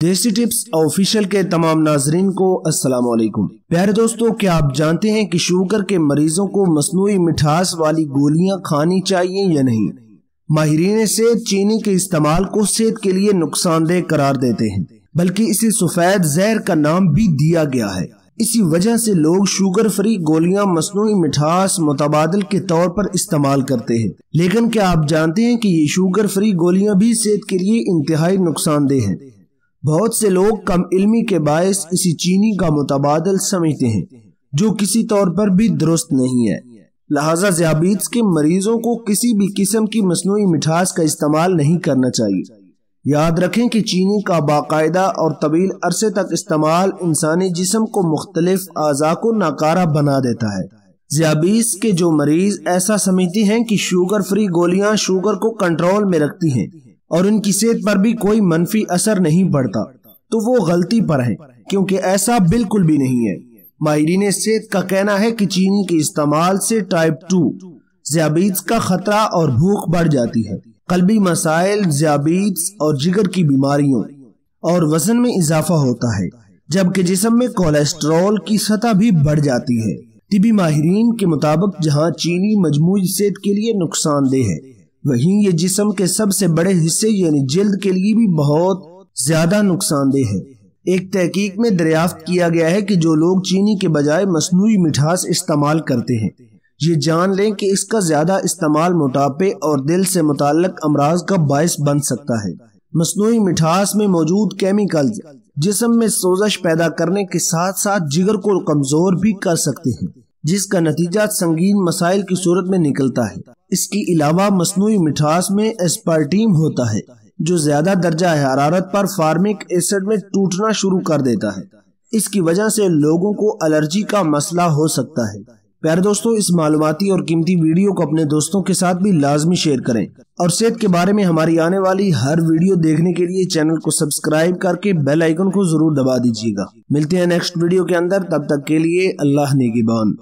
دیسی tips official کے تمام ناظرین کو السلام علیکم۔ پیارے دوستو، کیا آپ جانتے ہیں کہ شوگر کے مریضوں کو مصنوعی مٹھاس والی گولیاں کھانی چاہیے یا نہیں؟ ماہرین صحت چینی کے استعمال کو صحت کے لیے نقصان دہ قرار دیتے ہیں، بلکہ اسے سفید زہر کا نام بھی دیا گیا ہے۔ اسی وجہ سے لوگ شوگر فری گولیاں مصنوعی مٹھاس متبادل کے طور پر استعمال کرتے ہیں، لیکن کیا آپ جانتے ہیں کہ یہ شوگر فری گولیاں بھی صحت کے لیے انتہائی نقصان دہ ہیں؟ بہت سے لوگ کم علمی کے باعث اسی چینی کا متبادل سمجھتے ہیں، جو کسی طور پر بھی درست نہیں ہے۔ لہٰذا ذیابیطس کے مریضوں کو کسی بھی قسم کی مصنوعی مٹھاس کا استعمال نہیں کرنا چاہیے۔ یاد رکھیں کہ چینی کا باقاعدہ اور طویل عرصے تک استعمال انسانی جسم کو مختلف اعضاء کو ناکارہ بنا دیتا ہے۔ ذیابیطس کے جو مریض ایسا سمجھتے ہیں کہ شوگر فری گولیاں شوگر کو کنٹرول میں رکھتی ہیں اور ان کی صحت پر بھی کوئی منفی اثر نہیں پڑتا، تو وہ غلطی پر ہیں، کیونکہ ایسا بالکل بھی نہیں ہے۔ ماہرین صحت کا کہنا ہے کہ چینی کے استعمال سے ٹائپ 2 ذیابیطس کا خطرہ اور بھوک بڑھ جاتی ہے، قلبی مسائل، ذیابیطس اور جگر کی بیماریوں اور وزن میں اضافہ ہوتا ہے، جبکہ جسم میں کولیسٹرول کی سطح بھی بڑھ جاتی ہے۔ طبی ماہرین کے مطابق جہاں چینی مجموعی صحت کے لیے نقصان دہ ہے، وہیں یہ جسم کے سب سے بڑے حصے یعنی جلد کے لیے بھی بہت زیادہ نقصان دہ ہے۔ ایک تحقیق میں دریافت کیا گیا ہے کہ جو لوگ چینی کے بجائے مصنوعی مٹھاس استعمال کرتے ہیں، یہ جان لیں کہ اس کا زیادہ استعمال موٹاپے اور دل سے متعلق امراض کا باعث بن سکتا ہے۔ مصنوعی مٹھاس میں موجود کیمیکلز جسم میں سوزش پیدا کرنے کے ساتھ ساتھ جگر کو کمزور بھی کر سکتے ہیں، جس کا نتیجہ سنگین مسائل کی صورت میں نکلتا ہے۔ اس کے علاوہ مصنوعی مٹھاس میں اسپارٹیم ہوتا ہے، جو زیادہ درجہ حرارت پر فارمک ایسڈ میں ٹوٹنا شروع کر دیتا ہے۔ اس کی وجہ سے لوگوں کو الرجی کا مسئلہ ہو سکتا ہے۔ پیارے دوستوں، اس معلوماتی اور قیمتی ویڈیو کو اپنے دوستوں کے ساتھ بھی لازمی شیئر کریں، اور صحت کے بارے میں ہماری آنے والی ہر ویڈیو دیکھنے کے لیے چینل کو سبسکرائب کر کے بیل آئیکن کو ضرور دبا دیجیے گا۔ ملتے ہیں نیکسٹ ویڈیو کے اندر، تب تک کے لیے اللہ نگہبان۔